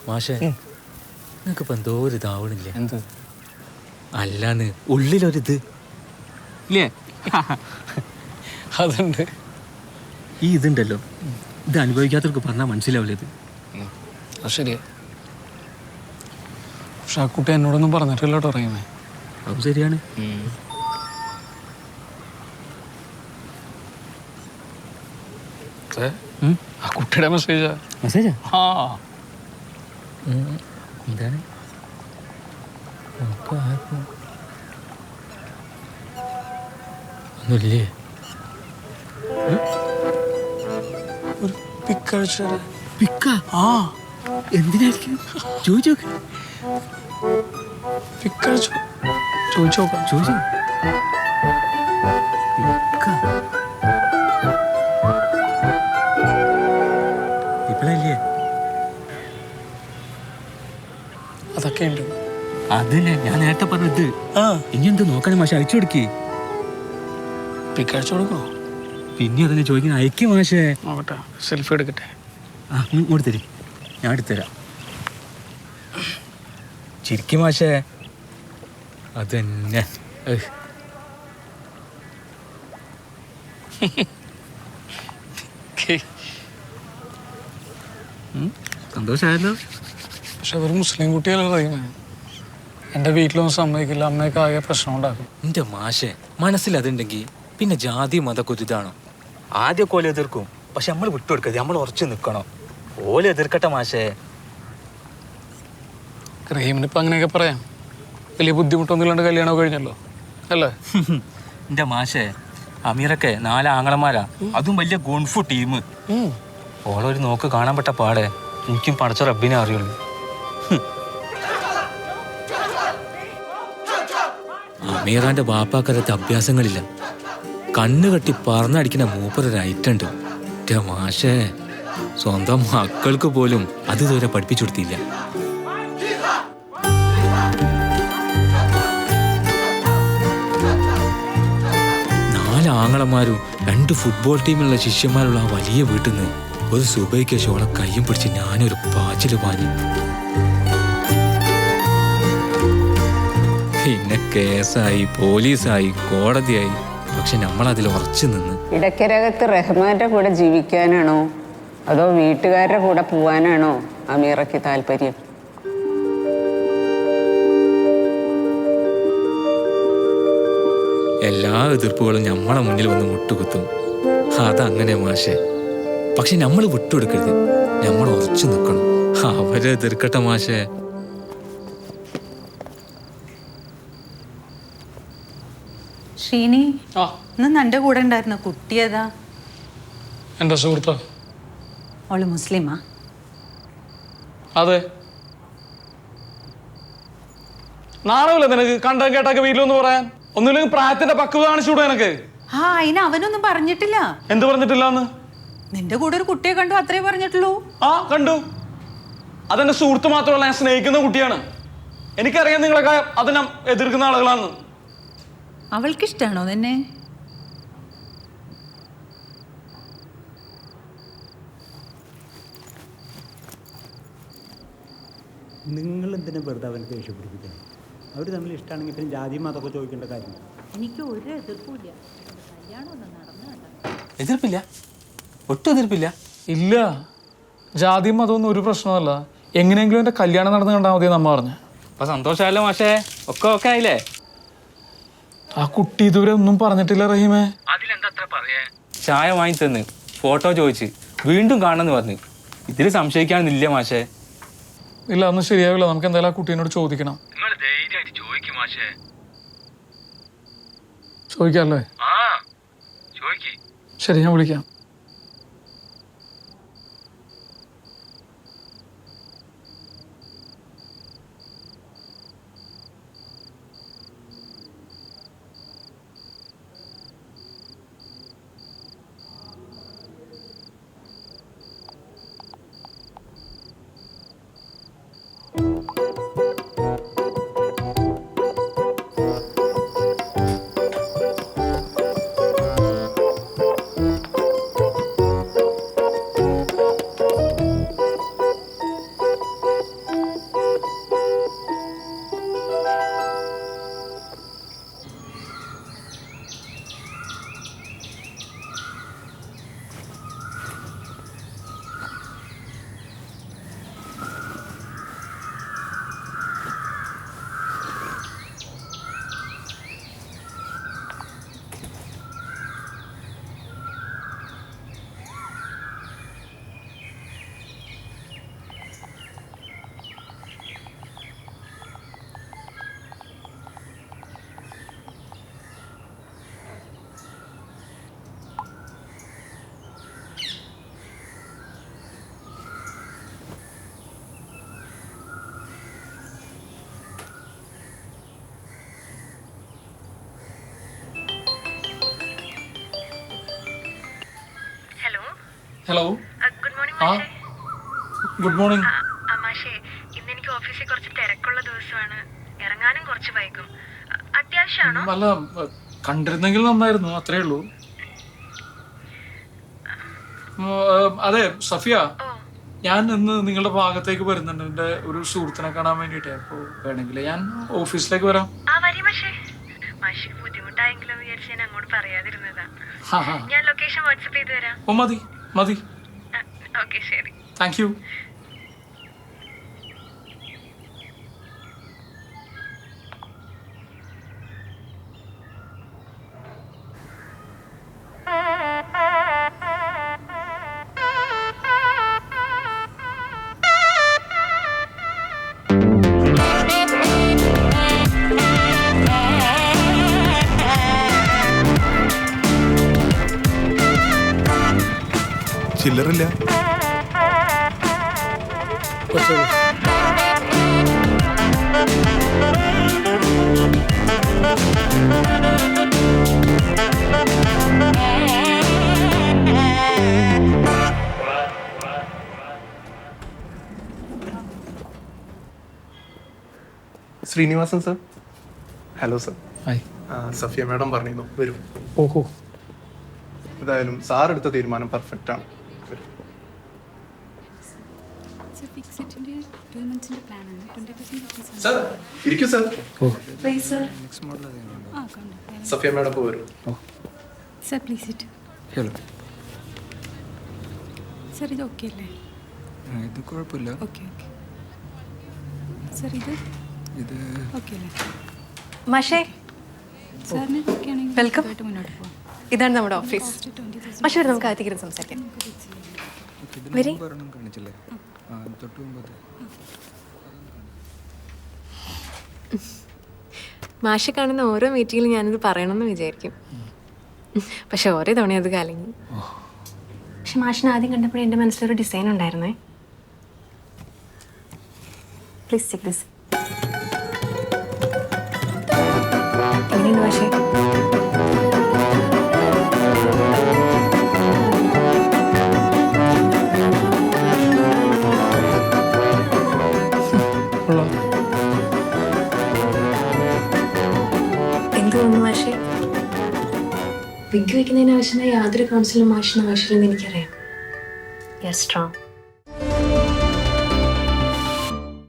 മാഷേ നിനക്കിപ്പോ എന്തോ ഒരു ഇതാവണില്ലേ? എന്ത്? അല്ലാന്ന് ഉള്ളിലൊരിത് ഇല്ലേ? അതുണ്ട്. ഈ ഇതുണ്ടല്ലോ, ഇത് അനുഭവിക്കാത്തവർക്ക് പറഞ്ഞാൽ മനസ്സിലാവില്ല ഇത്. അത് ശരിയാ. പക്ഷെ ആ കുട്ടി എന്നോടൊന്നും പറഞ്ഞിട്ടില്ല കേട്ടോ റഹീമേ. അത് ശരിയാണ്. ആ കുട്ടിയുടെ മെസ്സേജാ. മെസ്സേജാ? ആ എന്താണ്? ഒന്നുമില്ലേ? ഒരു പിക്കഴിച്ച പിക്ക? ആ എന്തിനായിരിക്കും? ചോദിച്ചോക്ക്. പിക്കഴിച്ചു ചോദിച്ചോക്കാം. ചോദിച്ചോ. പിക്ക ഇപ്പഴല്ലേ? അതൊക്കെ ഉണ്ട്. അതല്ലേ ഞാൻ നേരത്തെ പറഞ്ഞത്. ഇനി എന്ത് നോക്കാനും മാഷെ അയച്ചു കൊടുക്കേ. പിക്കഴിച്ചു കൊടുക്കണോ? പിന്നെ അതന്നെ ചോദിക്കുന്ന അയക്കും മാഷേ. നോക്കട്ടെ, സെൽഫി എടുക്കട്ടെ. ആ ഇങ്ങോട്ട് തരി, ഞാൻ എടുത്തുതരാം. ചിരിക്കും മാഷേ. അതന്നെ. സന്തോഷമായല്ലോ. പക്ഷെ ഒരു മുസ്ലിം കുട്ടിയല്ലേ റഹീമേ. എൻ്റെ വീട്ടിലൊന്നും സമ്മതിക്കില്ല, അമ്മയൊക്കെ ആകെ പ്രശ്നം ഉണ്ടാക്കും. എൻ്റെ മാഷെ മനസ്സിലതുണ്ടെങ്കിൽ പിന്നെ ജാതി മതമൊക്കെ ഒരു ഇതാണോ? ആദ്യമൊക്കെ ഓല എതിർക്കും, പക്ഷെ നമ്മൾ വിട്ടുകൊടുക്കരുത്, നമ്മൾ ഉറച്ചു നിൽക്കണം. ഓല എതിർക്കട്ടെ മാഷേ. റഹീമിന് ഇപ്പം അങ്ങനെയൊക്കെ പറയാം. വലിയ ബുദ്ധിമുട്ടൊന്നും ഇല്ലാണ്ട് കല്യാണം കഴിഞ്ഞല്ലോ അല്ലേ? എൻ്റെ മാഷേ, അമീറൊക്കെ 4 ആങ്ങളമാരാ, അതും വലിയ ഗുൺഫു ടീം. ഓളൊരു നോക്ക് കാണാൻ പെട്ട പാടെ എനിക്കും പടച്ച റബ്ബിനെ അറിയുള്ളൂ. അമീറാന്റെ ബാപ്പാക്കരത്തെ അഭ്യാസങ്ങളില്ല, കണ്ണ് കെട്ടി പറന്നടിക്കുന്ന മൂപ്പരൊരു ഐറ്റുണ്ട്. എൻ്റെ മാഷേ, സ്വന്തം മക്കൾക്ക് പോലും അത് ഇതുവരെ പഠിപ്പിച്ചു കൊടുത്തില്ല. ആങ്ങളമാരും 2 ഫുട്ബോൾ ടീമിലുള്ള ശിഷ്യന്മാരുള്ള ആ വലിയ വീട്ടിൽ നിന്ന് ഒരു സുബൈക്ക് ശോളെ കയ്യും പിടിച്ച് ഞാനൊരു പാച്ചില് പാഞ്ഞു. പിന്നെ കേസായി, പോലീസായി, കോടതിയായി. പക്ഷെ നമ്മളതിൽ ഉറച്ചു നിന്ന്. ഇടയ്ക്കരകത്ത് റഹ്മാന്റെ കൂടെ ജീവിക്കാനാണോ അതോ വീട്ടുകാരുടെ കൂടെ പോവാനാണോ അമീറയ്ക്ക് താല്പര്യം? എല്ലാ എതിർപ്പുകളും നമ്മളെ മുന്നിൽ വന്ന് മുട്ടുകുത്തും. അതങ്ങനെ മാഷെ. പക്ഷെ നമ്മൾ വിട്ടുകൊടുക്കരുത്, നമ്മൾ ഉറച്ചു നിൽക്കണം. അവരെ എതിർക്കട്ടെ മാഷെ. ഷീനി, ഇന്ന് നിന്റെ കൂടെ ഉണ്ടായിരുന്ന കുട്ടിയേതാ? എൻ്റെ സുഹൃത്താ. അവള് മുസ്ലിമാ? അതെ. നാണമില്ല നിനക്ക് കണ്ട കേട്ടൊക്കെ വീട്ടിലൊന്ന് പറയാൻ? ഒന്നുമില്ലെങ്കിൽ പ്രായത്തിന്റെ പക്വത കാണിച്ചുകൂടെ എനക്ക്? ആ, അതിന് അവനൊന്നും പറഞ്ഞിട്ടില്ല. എന്ത് പറഞ്ഞിട്ടില്ലാന്ന്? നിന്റെ കൂടെ ഒരു കുട്ടിയെ കണ്ടു, അത്രേ പറഞ്ഞിട്ടുള്ളൂ. ആ കണ്ടു. അതെന്റെ സുഹൃത്ത് മാത്രമല്ല, ഞാൻ സ്നേഹിക്കുന്ന കുട്ടിയാണ്. എനിക്കറിയാം നിങ്ങളൊക്കെ അതിനെ എതിർക്കുന്ന ആളുകളാണ്. അവൾക്കിഷ്ടാണോ നിന്നെ? നിങ്ങൾ എന്തിനാ വെറുതെ അവനെ ദേഷ്യപ്പിടിപ്പിക്കണം? അവർ തമ്മിൽ ഇഷ്ടമാണെങ്കിൽ പിന്നെ ജാതി മതമൊക്കെ ചോദിക്കേണ്ട കാര്യമില്ല. എനിക്ക് ഒരു എതിർപ്പില്ല. എതിർപ്പില്ല? ഒട്ടും എതിർപ്പില്ല. ഇല്ല, ജാതിയും അതൊന്നും ഒരു പ്രശ്നമല്ല. എങ്ങനെയെങ്കിലും എൻ്റെ കല്യാണം നടന്ന് കണ്ടാൽ മതി നമ്മ പറഞ്ഞു. അപ്പൊ സന്തോഷമല്ലോ മാഷേ, ഒക്കെ ആയില്ലേ? ആ കുട്ടി ഇതുവരെ ഒന്നും പറഞ്ഞിട്ടില്ല റഹീമേ. അതിലെന്താ പറയാ? ചായ വാങ്ങി തന്ന്, ഫോട്ടോ ചോദിച്ച്, വീണ്ടും കാണണമെന്ന് പറഞ്ഞു. ഇതിൽ സംശയിക്കാനൊന്നുമില്ല മാഷേ. ഇല്ല, ഒന്നും ശരിയാവില്ല. നമുക്ക് എന്തായാലും ആ കുട്ടീനോട് ചോദിക്കണം. ചോദിക്കാല്ലേ? ശരി, ഞാൻ വിളിക്കാം. ഹലോ. ഗുഡ് മോർണിംഗ് ആ മാഷേ. Good morning. മാഷേ, ഇന്ന് എനിക്ക് ഓഫീസിൽ കുറച്ച് തിരക്കുള്ള ദിവസമാണ്. ഇറങ്ങാനും കുറച്ച് വൈകും. അത്യാവശ്യമാണോ? അല്ല, കണ്ടിരുന്നെങ്കിൽ നന്നായിരുന്നു, അത്രേ ഉള്ളൂ. അതെ സഫിയ, ഞാൻ ഇന്ന് നിങ്ങളുടെ ഭാഗത്തേക്ക് വരുന്നുണ്ട് എൻ്റെ ഒരു സുഹൃത്തിനെ കാണാൻ വേണ്ടിയിട്ട്. അപ്പോൾ വേണമെങ്കിൽ ഞാൻ ഓഫീസിലേക്ക് വരാം. വരി മാഷേ. മാഷിക്ക് ബുദ്ധിമുട്ടായെങ്കിലും വിചാരിച്ച് ഞാൻ അങ്ങോട്ട് പറയാതിരുന്നതാ. ഞാൻ ലൊക്കേഷൻ വാട്സപ്പ് ചെയ്ത് തരാം. ഓ മതി മതി. ഓക്കെ ശരി. Thank you. ചില്ലറില്ല. Srinivasan sir. Hello sir. Safiya madam പറഞ്ഞിരുന്നു വരും. ഓഹോ. എന്തായാലും സാർ എടുത്ത തീരുമാനം പെർഫെക്റ്റ് ആണ്. സർ ഇരിക്കൂ സർ. സഫിയ മാഡം ഇപ്പോൾ വരും. Sir please it. Hello. Sir ഇത് ഓക്കെ അല്ലേ? ഇത് കുഴപ്പമില്ല. Okay okay. സർ ഇത് ഓക്കെ അല്ലേ? മാഷേ, സാറിന് ഓക്കെ ആണെങ്കിൽ വെൽക്കം. മുന്നോട്ട് പോകാം. ഇതാണ് നമ്മുടെ ഓഫീസ്. മാഷേ, വരും, നമുക്ക് അകത്തേക്ക് സംസാരിക്കാം. വരി. കാണിച്ചില്ലേ തൊട്ട് മുമ്പ്? മാഷെ കാണുന്ന ഓരോ മീറ്റിങ്ങിലും ഞാനിത് പറയണമെന്ന് വിചാരിക്കും. പക്ഷെ ഓരോ തവണ അത് കലങ്ങി. പക്ഷെ മാഷിനെ ആദ്യം കണ്ടപ്പോഴേ എൻ്റെ മനസ്സിലൊരു ഡിസൈൻ ഉണ്ടായിരുന്നേ. Please check this. എങ്ങനെയുണ്ട് മാഷേ? എന്ത് തോന്നുന്നു മാഷേ? വിഗ് വയ്ക്കുന്നതിന് ആവശ്യമായ യാതൊരു കൗൺസിലും മാഷിന് ആവശ്യമില്ലെന്ന് എനിക്കറിയാം. You are strong.